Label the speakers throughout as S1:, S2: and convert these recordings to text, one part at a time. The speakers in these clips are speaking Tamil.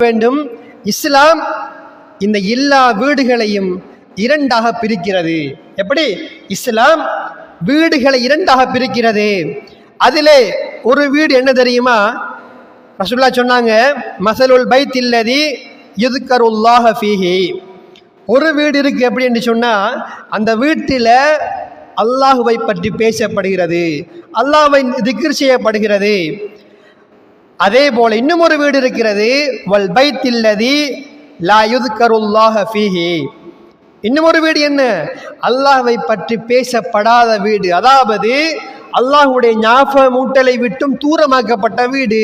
S1: வேண்டும். இஸ்லாம் இந்த எல்லா வீடுகளையும் இரண்டாக பிரிக்கிறது. எப்படி? இஸ்லாம் வீடுகளை இரண்டாக பிரிக்கிறது. அதிலே ஒரு வீடு என்ன தெரியுமா? ரசூலுல்லாஹ் சொன்னாங்க, மஸலுல் பைத்தில்லதி யுذ்கருல்லாஹ ஃபீஹி. ஒரு வீடு இருக்கு எப்படி என்று சொன்னா, அந்த வீட்டில் அல்லாஹுவை பற்றி பேசப்படுகிறது, அல்லாஹ்வை திக்ர் செய்யப்படுகிறது. அதே போல இன்னும் ஒரு வீடு இருக்கிறது, வல் பைத்தில்லதி லா யுذ்கருல்லாஹ ஃபீஹி. இன்னும் ஒரு வீடு என்ன? அல்லாஹ்வை பற்றி பேசப்படாத வீடு, அதாவது அல்லாஹ்வுடைய ஞாபகம் ஊட்டலை விட்டும் தூரமாக்கப்பட்ட வீடு.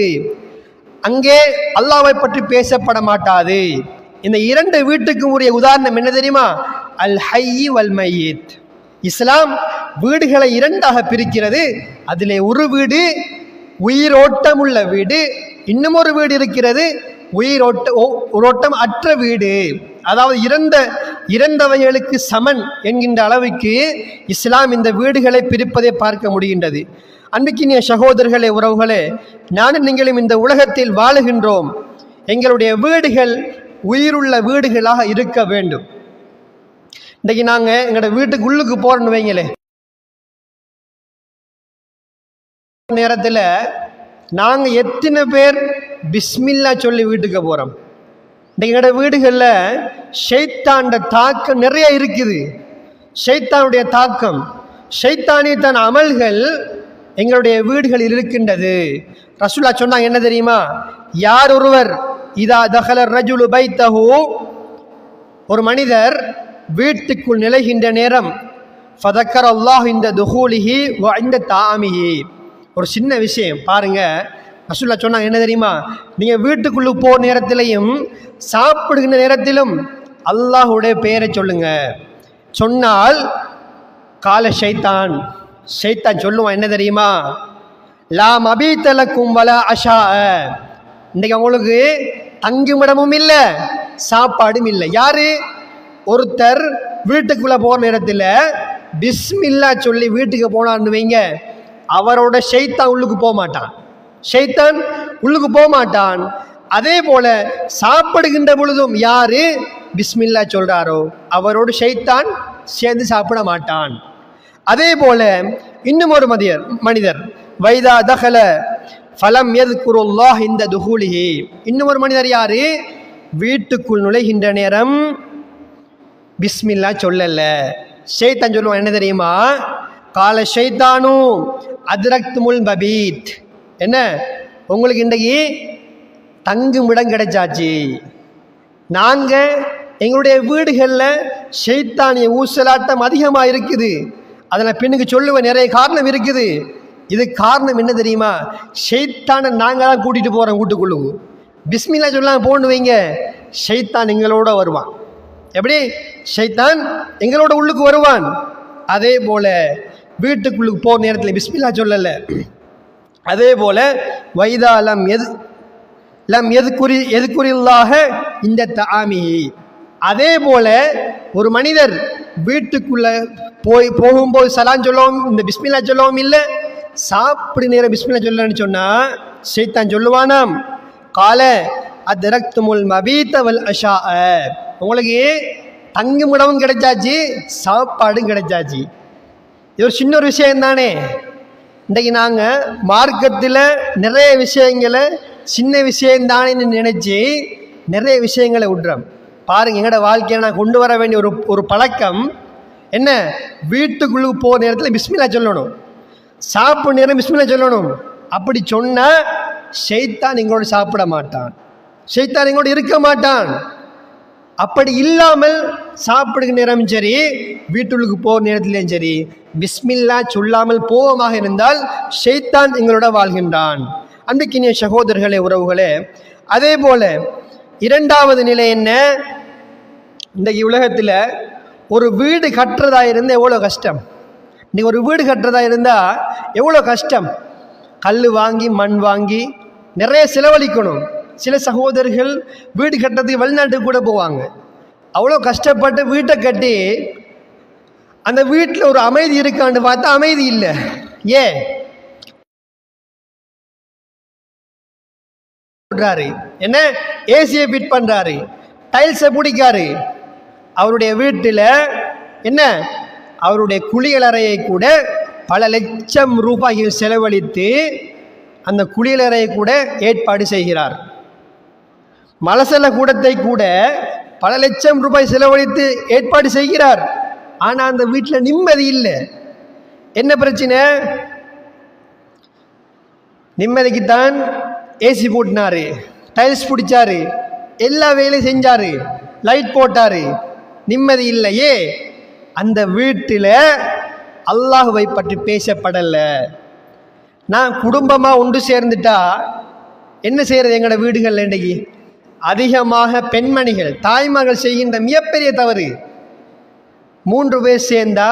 S1: அங்கே அல்லாஹ்வை பற்றி பேசப்பட மாட்டாது. இந்த இரண்டு வீட்டுக்கும் உரிய உதாரணம் என்ன தெரியுமா? அல் ஹய்யி வல் மையித். இஸ்லாம் வீடுகளை இரண்டாக பிரிக்கிறது. அதிலே ஒரு வீடு உயிரோட்டம் உள்ள வீடு, இன்னும் ஒரு வீடு இருக்கிறது உயிரோட்டம் அற்ற வீடு. அதாவது இறந்தவைகளுக்கு சமன் என்கின்ற அளவுக்கு இஸ்லாம் இந்த வீடுகளை பிரிப்பதை பார்க்க முடிகின்றது. அன்பிக்கினிய சகோதரர்களே, உறவுகளே, நானும் நீங்களும் இந்த உலகத்தில் வாழுகின்றோம். எங்களுடைய வீடுகள் உயிருள்ள வீடுகளாக இருக்க வேண்டும். இன்றைக்கு நாங்கள் எங்களோட வீட்டுக்கு உள்ளுக்கு போறோன்னு வைங்களே, நேரத்தில் நாங்கள் எத்தனை பேர் பிஸ்மில்லா சொல்லி வீட்டுக்கு போகிறோம்? இன்றைக்கு எங்களோட வீடுகளில் ஷைத்தாண்ட தாக்கம் நிறைய இருக்குது. ஷைத்தானுடைய தாக்கம், ஷைத்தானியத்தான அமல்கள் எங்களுடைய வீடுகளில் இருக்கின்றது. ரசூலுல்லாஹ் சொன்னாங்க என்ன தெரியுமா? யார் ஒருவர் இதா தஹல ரஜுலு பைத்தஹு, ஒரு மனிதர் வீட்டுக்குள் நுழைகின்ற நேரம், ஃபதக்கர அல்லாஹ் இந்த துஹூலிஹி வ இந்த தாமிஹி. ஒரு சின்ன விஷயம் பாருங்க, ரசூலுல்லாஹ் சொன்னாங்க என்ன தெரியுமா? நீங்கள் வீட்டுக்குள்ளே போகிற நேரத்திலையும் சாப்பிடுகின்ற நேரத்திலும் அல்லாஹுடைய பெயரை சொல்லுங்க. சொன்னால் கால ஷைத்தான் சொல்லுவான் என்ன தெரியுமா? லா மபீத்தலக்கும் வலா அஷா. இன்றைக்கு அவங்களுக்கு தங்குமிடமும் இல்லை, சாப்பாடும் இல்லை. யாரு? ஒருத்தர் வீட்டுக்குள்ளே போகிற நேரத்தில் பிஸ்மில்லா சொல்லி வீட்டுக்கு போனான்னு வைங்க, அவரோட ஷைத்தான் உள்ளுக்கு போக மாட்டான், ஷைத்தான் உள்ளுக்கு போக மாட்டான். அதே போல சாப்பிடுகின்ற பொழுதும் யாரு பிஸ்மில்லா சொல்றாரோ அவரோடு ஷைத்தான் சேர்ந்து சாப்பிட மாட்டான். அதே போல இன்னும் ஒரு மனிதர் வைதா தஹல ஃபலம் யذ்குருல்லாஹ் இந்த துஹூலிஹி. இன்னும் ஒரு மனிதர் யாரு? வீட்டுக்குள் நுழைகின்ற நேரம் பிஸ்மில்லா சொல்லல, ஷைத்தான் சொல்லுவான் என்ன தெரியுமா? கால ஷைத்தானு அத்ரக்துமுல் மபீத். என்ன, உங்களுக்கு இன்றைக்கு தங்குமிடம் கிடைச்சாச்சு. நாங்கள் எங்களுடைய வீடுகளில் ஷைத்தானிய ஊசலாட்டம் அதிகமாக இருக்குது. அதில் பின்னுக்கு சொல்லுவேன், நிறைய காரணம் இருக்குது. இது காரணம் என்ன தெரியுமா? ஷைத்தானை நாங்கள் தான் கூட்டிகிட்டு போகிறோம் வீட்டுக்குள்ளு. பிஸ்மில்லா சொல்லாமல் போன்னு வைங்க, ஷைத்தான் எங்களோட வருவான். எப்படி? ஷைத்தான் எங்களோட உள்ளுக்கு வருவான். அதே போல் வீட்டுக்குள்ளுக்கு போகிற நேரத்தில் பிஸ்மில்லா சொல்லலை. அதே போல் வைதா லம் எதுக்குரில்லாக இந்த தாமி. அதே போல ஒரு மனிதர் வீட்டுக்குள்ள போகும்போது சலான் சொல்லவும் இந்த பிஸ்மில்லா சொல்லவும் இல்லை, சாப்பிடு நேரம் பிஸ்மில்லா சொல்லன்னு சொன்னா ஷைத்தான் சொல்லுவானாம், கால அத்ரக்துமுல் மபீத வல் அஷா. உங்களுக்கு தங்குமிடமும் கிடைச்சாச்சு, சாப்பாடும் கிடைச்சாச்சு. இது ஒரு சின்ன ஒரு விஷயம் தானே. இன்றைக்கு நாங்கள் மார்க்கத்தில் நிறைய விஷயங்களை சின்ன விஷயம்தானேன்னு நினச்சி நிறைய விஷயங்களை விட்றோம். பாருங்கள், எங்களோட வாழ்க்கையை நான் கொண்டு வர வேண்டிய ஒரு பழக்கம் என்ன? வீட்டுக்குள்ளுக்கு போகிற நேரத்தில் பிஸ்மில்லா சொல்லணும், சாப்பிட்ற நேரம் பிஸ்மில்லா சொல்லணும். அப்படி சொன்னால் ஷைத்தான் எங்களோடு சாப்பிட மாட்டான், ஷைத்தான் எங்களோடு இருக்க மாட்டான். அப்படி இல்லாமல் சாப்பிடுகிற நேரமும் சரி, வீட்டுக்கு போகிற நேரத்திலையும் சரி, பிஸ்மில்லா சொல்லாமல் போவமாக இருந்தால் ஷைத்தான் எங்களோட வாழ்கின்றான். அன்பிக்கினிய சகோதரர்களே, உறவுகளே, அதே போல இரண்டாவது நிலை என்ன? இந்த உலகத்தில் ஒரு வீடு கட்டுறதா இருந்தால் எவ்வளோ கஷ்டம். இன்றைக்கி ஒரு வீடு கட்டுறதா இருந்தால் எவ்வளோ கஷ்டம். கல் வாங்கி மண் வாங்கி நிறைய செலவழிக்கணும். சில சகோதரர்கள் வீடு கட்டுறதுக்கு வெளிநாட்டுக்கு கூட போவாங்க. அவ்வளோ கஷ்டப்பட்டு வீட்டை கட்டி அந்த வீட்டில் ஒரு அமைதி இருக்கான்னு பார்த்தா அமைதி இல்லை. ஏன்? போடுறாரு, என்ன ஏசியை ஃபிட் பண்றாரு, டைல்ஸை பிடிக்காரு. அவருடைய வீட்டில் என்ன அவருடைய குளியலறையை கூட பல லட்சம் ரூபாய்கள் செலவழித்து அந்த குளியலறையை கூட ஏற்பாடு செய்கிறார். மலசல கூடத்தை கூட பல லட்சம் ரூபாய் செலவழித்து ஏற்பாடு செய்கிறார். ஆனால் அந்த வீட்டில் நிம்மதி இல்லை. என்ன பிரச்சனை? நிம்மதிக்குத்தான் ஏசி போட்டினாரு, டைல்ஸ் பிடிச்சாரு, எல்லா வேலையும் செஞ்சாரு, லைட் போட்டாரு, நிம்மதி இல்லையே. அந்த வீட்டில் அல்லாஹ்வை பற்றி பேசப்படல. நான் குடும்பமாக ஒன்று சேர்ந்துட்டா என்ன செய்யறது? எங்களோட வீடுகள் இன்றைக்கு அதிகமாக பெண்மணிகள் தாய்மகள் செய்கின்ற மிகப்பெரிய தவறு, 3 பேர் சேர்ந்தா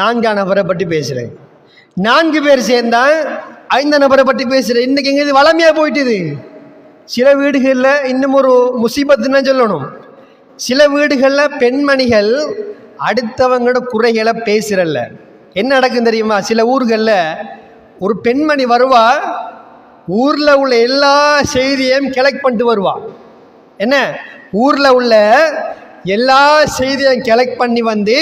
S1: 4 நபரை பற்றி பேசுகிறேன், 4 பேர் சேர்ந்தா 5 நபரை பற்றி பேசுகிறேன். இன்றைக்கி எங்கே இது வளமையாக போயிட்டுது. சில வீடுகளில் இன்னும் ஒரு முசீபத்துன்னு சொல்லணும். சில வீடுகளில் பெண்மணிகள் அடுத்தவங்களோட குறைகளை பேசுகிறல்ல. என்ன நடக்கும் தெரியுமா? சில ஊர்களில் ஒரு பெண்மணி வருவா, ஊரில் உள்ள எல்லா செய்தியையும் கலெக்ட் பண்ணிட்டு வருவா. என்ன ஊரில் உள்ள எல்லா செய்தியையும் கலெக்ட் பண்ணி வந்து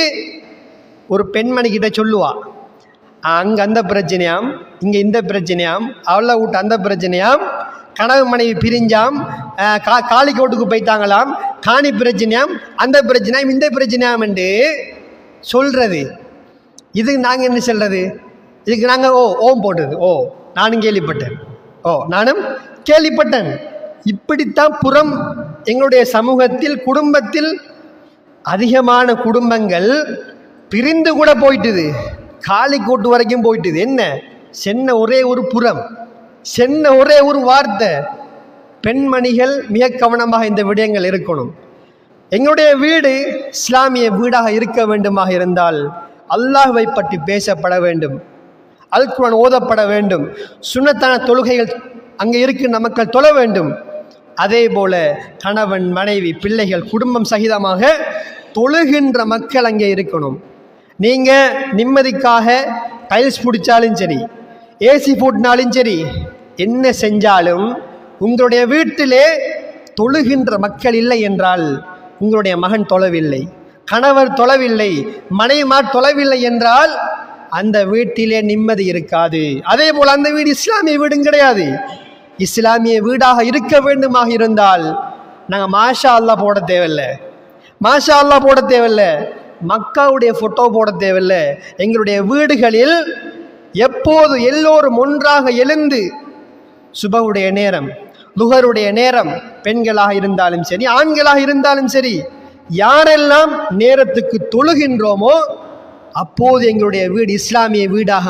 S1: ஒரு பெண்மணி கிட்ட சொல்லுவா. அங்கே அந்த பிரச்சனையாம், இங்கே இந்த பிரச்சனையாம், அவளை விட்டு அந்த பிரச்சனையாம், கனவு மனைவி பிரிஞ்சாம், காளிக்கோட்டுக்கு போயிட்டாங்களாம், காணி பிரச்சனையாம், அந்த பிரச்சனையாம், இந்த பிரச்சனையாம் என்று சொல்கிறது. இதுக்கு நாங்கள் என்ன சொல்கிறது? இதுக்கு நாங்கள் ஓம் போட்டது. நானும் கேள்விப்பட்டேன், நானும் கேள்விப்பட்டேன். இப்படித்தான் புறம் எங்களுடைய சமூகத்தில் குடும்பத்தில் அதிகமான குடும்பங்கள் பிரிந்து கூட போயிட்டுது, காளிக்கோட்டு வரைக்கும் போயிட்டுது. என்ன சென்ன ஒரே ஒரு புறம், சென்ன ஒரே ஒரு வார்த்தை. பெண்மணிகள் மிக கவனமாக இந்த விடயங்கள் இருக்கணும். எங்களுடைய வீடு இஸ்லாமிய வீடாக இருக்க வேண்டுமாக இருந்தால் அல்லாஹ்வை பற்றி பேசப்பட வேண்டும், அல் குர்ஆன் ஓதப்பட வேண்டும், சுன்னத்தான தொழுகைகள் அங்கே இருக்கின்ற மக்கள் தொழ வேண்டும். அதே போல கணவன் மனைவி பிள்ளைகள் குடும்பம் சகிதமாக தொழுகின்ற மக்கள் அங்கே இருக்கணும். நீங்கள் நிம்மதிக்காக டைல்ஸ் பிடிச்சாலும் சரி, ஏசி போட்டினாலும் சரி, என்ன செஞ்சாலும் உங்களுடைய வீட்டிலே தொழுகின்ற மக்கள் இல்லை என்றால், உங்களுடைய மகன் தொழவில்லை, கணவர் தொழவில்லை, மனைவிமார் தொழவில்லை என்றால் அந்த வீட்டிலே நிம்மதி இருக்காது. அதே போல் அந்த வீடு இஸ்லாமிய வீடும் கிடையாது. இஸ்லாமிய வீடாக இருக்க வேண்டுமாக இருந்தால் நாங்கள் மாஷா அல்லாஹ் போட தேவையில்லை, மாஷா அல்லாஹ் போட தேவையில்லை, மக்காவுடைய ஃபோட்டோ போட தேவையில்லை. எங்களுடைய வீடுகளில் எப்போது எல்லோரும் ஒன்றாக எழுந்து சுபஹுடைய நேரம், லுஹருடைய நேரம், பெண்களாக இருந்தாலும் சரி ஆண்களாக இருந்தாலும் சரி, யாரெல்லாம் நேரத்துக்கு தொழுகின்றோமோ அப்போது எங்களுடைய வீடு இஸ்லாமிய வீடாக